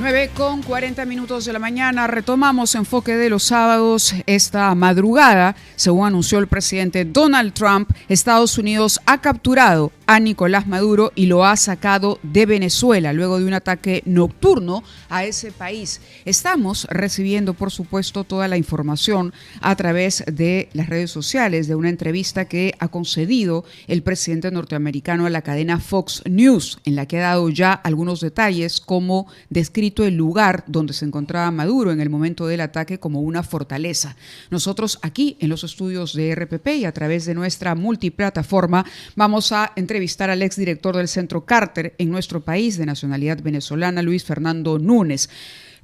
9:40 de la mañana, retomamos Enfoque de los sábados. Esta madrugada, según anunció el presidente Donald Trump, Estados Unidos ha capturado a Nicolás Maduro y lo ha sacado de Venezuela luego de un ataque nocturno a ese país. Estamos recibiendo, por supuesto, toda la información a través de las redes sociales, de una entrevista que ha concedido el presidente norteamericano a la cadena Fox News, en la que ha dado ya algunos detalles, como descrito el lugar donde se encontraba Maduro en el momento del ataque como una fortaleza. Nosotros aquí en los estudios de RPP y a través de nuestra multiplataforma vamos a entrevistar al exdirector del Centro Carter en nuestro país, de nacionalidad venezolana, Luis Fernando Núñez.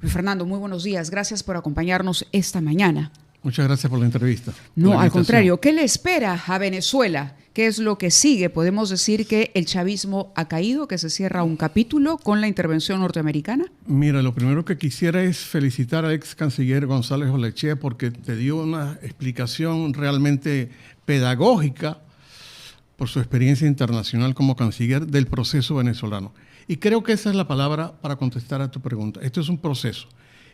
Luis Fernando, muy buenos días. Gracias por acompañarnos esta mañana. Muchas gracias por la entrevista. No, al contrario. ¿Qué le espera a Venezuela? ¿Qué es lo que sigue? ¿Podemos decir que el chavismo ha caído, que se cierra un capítulo con la intervención norteamericana? Mira, lo primero que quisiera es felicitar al ex canciller González Olechea porque te dio una explicación realmente pedagógica por su experiencia internacional como canciller del proceso venezolano. Y creo que esa es la palabra para contestar a tu pregunta. Esto es un proceso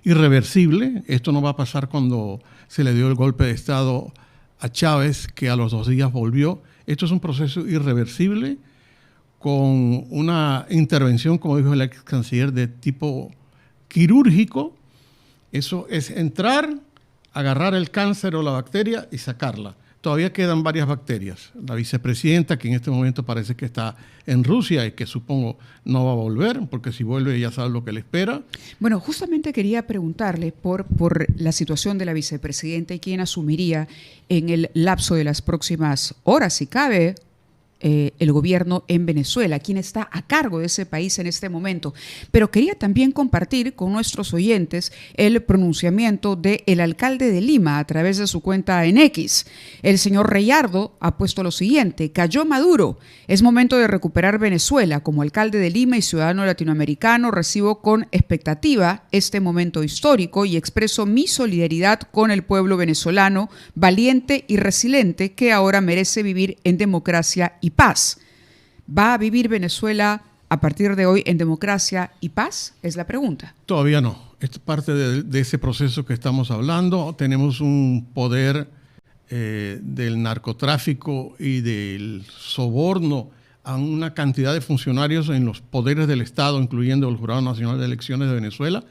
irreversible. Esto no va a pasar cuando se le dio el golpe de Estado a Chávez, que a los 2 días volvió. Esto es un proceso irreversible con una intervención, como dijo el ex canciller, de tipo quirúrgico. Eso es entrar, agarrar el cáncer o la bacteria y sacarla. Todavía quedan varias bacterias. La vicepresidenta, que en este momento parece que está en Rusia y que supongo no va a volver, porque si vuelve ya sabe lo que le espera. Bueno, justamente quería preguntarle por la situación de la vicepresidenta y quién asumiría en el lapso de las próximas horas, si cabe, el gobierno en Venezuela, quién está a cargo de ese país en este momento. Pero quería también compartir con nuestros oyentes el pronunciamiento del alcalde de Lima a través de su cuenta en X. El señor Reyardo ha puesto lo siguiente: cayó Maduro, es momento de recuperar Venezuela. Como alcalde de Lima y ciudadano latinoamericano, recibo con expectativa este momento histórico y expreso mi solidaridad con el pueblo venezolano, valiente y resiliente, que ahora merece vivir en democracia y paz. ¿Va a vivir Venezuela a partir de hoy en democracia y paz? Es la pregunta. Todavía no. Es parte de ese proceso que estamos hablando. Tenemos un poder del narcotráfico y del soborno a una cantidad de funcionarios en los poderes del Estado, incluyendo el Jurado Nacional de Elecciones de Venezuela,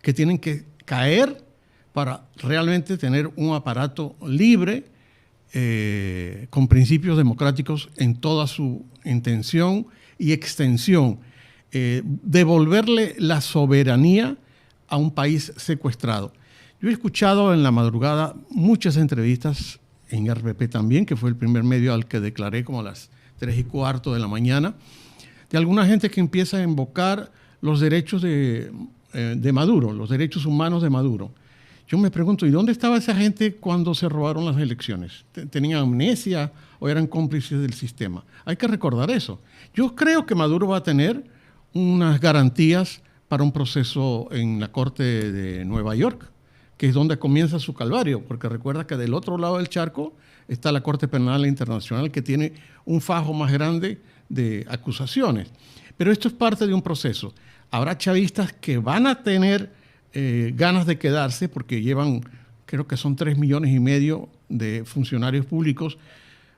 que tienen que caer para realmente tener un aparato libre, con principios democráticos en toda su intención y extensión, devolverle la soberanía a un país secuestrado. Yo he escuchado en la madrugada muchas entrevistas en RPP también, que fue el primer medio al que declaré como a las 3:15 de la mañana, de alguna gente que empieza a invocar los derechos de Maduro, los derechos humanos de Maduro. Yo me pregunto, ¿y dónde estaba esa gente cuando se robaron las elecciones? ¿Tenían amnesia o eran cómplices del sistema? Hay que recordar eso. Yo creo que Maduro va a tener unas garantías para un proceso en la Corte de Nueva York, que es donde comienza su calvario, porque recuerda que del otro lado del charco está la Corte Penal Internacional, que tiene un fajo más grande de acusaciones. Pero esto es parte de un proceso. Habrá chavistas que van a tener ganas de quedarse porque llevan, creo que son 3,5 millones de funcionarios públicos.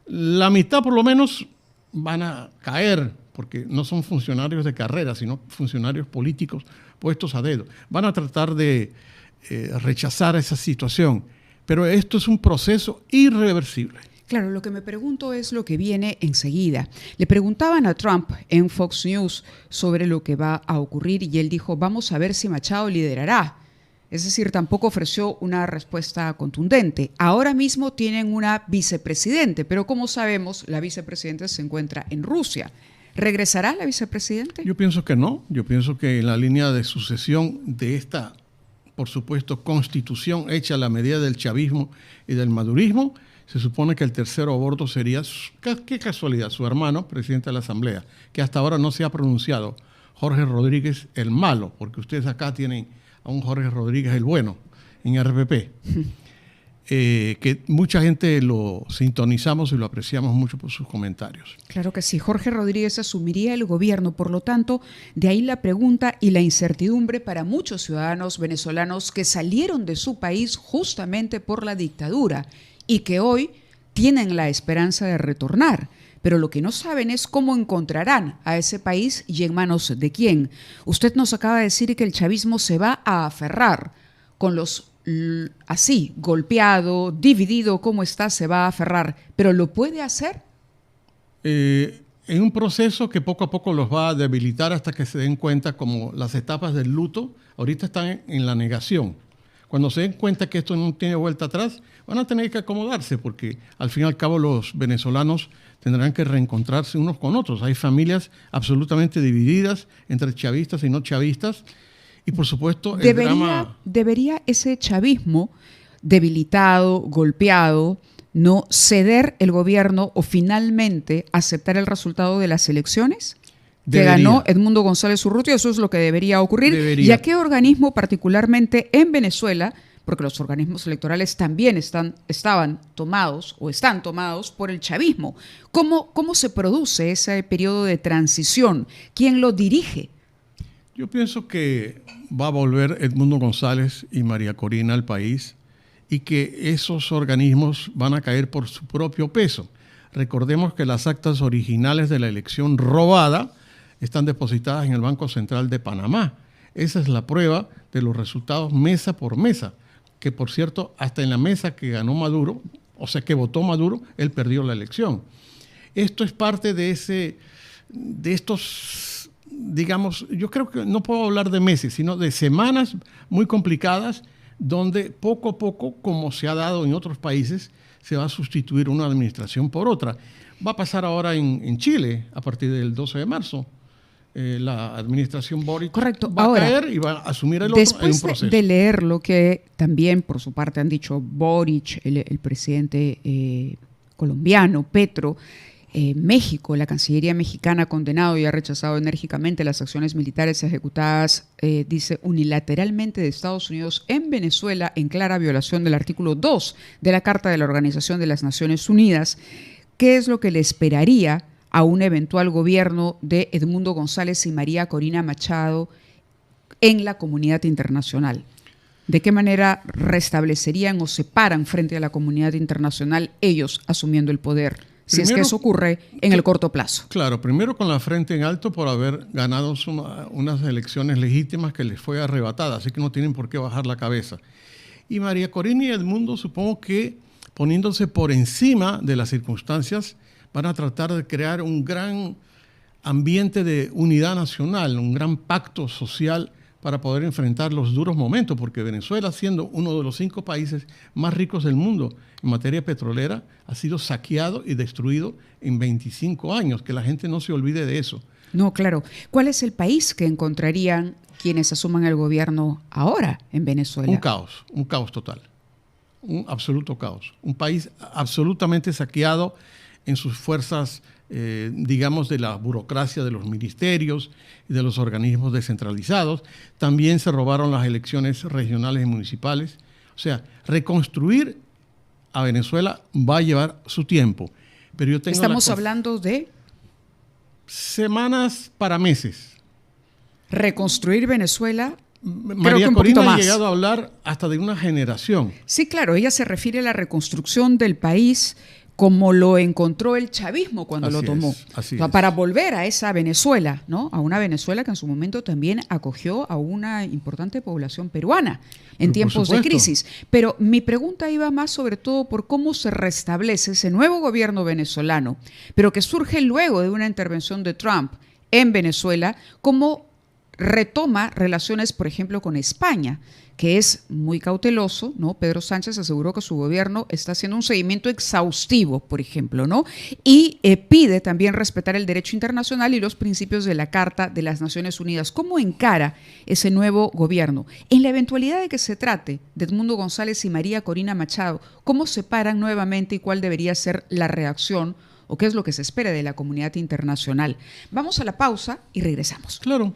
La mitad por lo menos van a caer porque no son funcionarios de carrera, sino funcionarios políticos puestos a dedo. Van a tratar de rechazar esa situación, pero esto es un proceso irreversible. Claro, lo que me pregunto es lo que viene enseguida. Le preguntaban a Trump en Fox News sobre lo que va a ocurrir y él dijo, vamos a ver si Machado liderará. Es decir, tampoco ofreció una respuesta contundente. Ahora mismo tienen una vicepresidente, pero como sabemos, la vicepresidenta se encuentra en Rusia. ¿Regresará la vicepresidente? Yo pienso que no. Yo pienso que en la línea de sucesión de esta, por supuesto, constitución hecha a la medida del chavismo y del madurismo, se supone que el tercero a bordo sería, qué casualidad, su hermano, presidente de la Asamblea, que hasta ahora no se ha pronunciado, Jorge Rodríguez el malo, porque ustedes acá tienen a un Jorge Rodríguez el bueno en RPP. que mucha gente lo sintonizamos y lo apreciamos mucho por sus comentarios. Claro que sí. Jorge Rodríguez asumiría el gobierno, por lo tanto, de ahí la pregunta y la incertidumbre para muchos ciudadanos venezolanos que salieron de su país justamente por la dictadura y que hoy tienen la esperanza de retornar. Pero lo que no saben es cómo encontrarán a ese país y en manos de quién. Usted nos acaba de decir que el chavismo se va a aferrar con los así, golpeado, dividido, como está, se va a aferrar. ¿Pero lo puede hacer? En un proceso que poco a poco los va a debilitar hasta que se den cuenta, como las etapas del luto, ahorita están en la negación. Cuando se den cuenta que esto no tiene vuelta atrás, van a tener que acomodarse, porque al fin y al cabo los venezolanos tendrán que reencontrarse unos con otros. Hay familias absolutamente divididas entre chavistas y no chavistas, y por supuesto ¿Debería ese chavismo debilitado, golpeado, no ceder el gobierno o finalmente aceptar el resultado de las elecciones? Debería. Que ganó Edmundo González Urrutia, eso es lo que debería ocurrir. Debería. ¿Y a qué organismo particularmente en Venezuela? Porque los organismos electorales también estaban tomados o están tomados por el chavismo. ¿Cómo se produce ese periodo de transición? ¿Quién lo dirige? Yo pienso que va a volver Edmundo González y María Corina al país y que esos organismos van a caer por su propio peso. Recordemos que las actas originales de la elección robada están depositadas en el Banco Central de Panamá. Esa es la prueba de los resultados mesa por mesa, que por cierto, hasta en la mesa que ganó Maduro, o sea que votó Maduro, él perdió la elección. Esto es parte de estos, digamos, yo creo que no puedo hablar de meses, sino de semanas muy complicadas, donde poco a poco, como se ha dado en otros países, se va a sustituir una administración por otra. Va a pasar ahora en Chile, a partir del 12 de marzo. La administración Boric va a caer y va a asumir el otro en un proceso. Después de leer lo que también por su parte han dicho Boric, el presidente colombiano, Petro, México, la Cancillería mexicana ha condenado y ha rechazado enérgicamente las acciones militares ejecutadas, dice, unilateralmente de Estados Unidos en Venezuela en clara violación del artículo 2 de la Carta de la Organización de las Naciones Unidas. ¿Qué es lo que le esperaría a un eventual gobierno de Edmundo González y María Corina Machado en la comunidad internacional? ¿De qué manera restablecerían o se paran frente a la comunidad internacional ellos asumiendo el poder? Si es que eso ocurre en el corto plazo. Claro, primero con la frente en alto por haber ganado unas elecciones legítimas que les fue arrebatada, así que no tienen por qué bajar la cabeza. Y María Corina y Edmundo, supongo que poniéndose por encima de las circunstancias, van a tratar de crear un gran ambiente de unidad nacional, un gran pacto social para poder enfrentar los duros momentos, porque Venezuela, siendo uno de los 5 países más ricos del mundo en materia petrolera, ha sido saqueado y destruido en 25 años, que la gente no se olvide de eso. No, claro. ¿Cuál es el país que encontrarían quienes asuman el gobierno ahora en Venezuela? Un caos total, un absoluto caos. Un país absolutamente saqueado en sus fuerzas, digamos, de la burocracia de los ministerios y de los organismos descentralizados. También se robaron las elecciones regionales y municipales. O sea, reconstruir a Venezuela va a llevar su tiempo. Pero yo tengo Estamos hablando de semanas para meses. Reconstruir Venezuela. María Corina ha llegado a hablar hasta de una generación. Sí, claro, ella se refiere a la reconstrucción del país como lo encontró el chavismo cuando lo tomó, para volver a esa Venezuela, ¿no? A una Venezuela que en su momento también acogió a una importante población peruana en tiempos de crisis. Pero mi pregunta iba más sobre todo por cómo se restablece ese nuevo gobierno venezolano, pero que surge luego de una intervención de Trump en Venezuela, cómo retoma relaciones, por ejemplo, con España, que es muy cauteloso, ¿no? Pedro Sánchez aseguró que su gobierno está haciendo un seguimiento exhaustivo, por ejemplo, ¿no? Y pide también respetar el derecho internacional y los principios de la Carta de las Naciones Unidas. ¿Cómo encara ese nuevo gobierno? En la eventualidad de que se trate de Edmundo González y María Corina Machado, ¿cómo se paran nuevamente y cuál debería ser la reacción o qué es lo que se espera de la comunidad internacional? Vamos a la pausa y regresamos. Claro.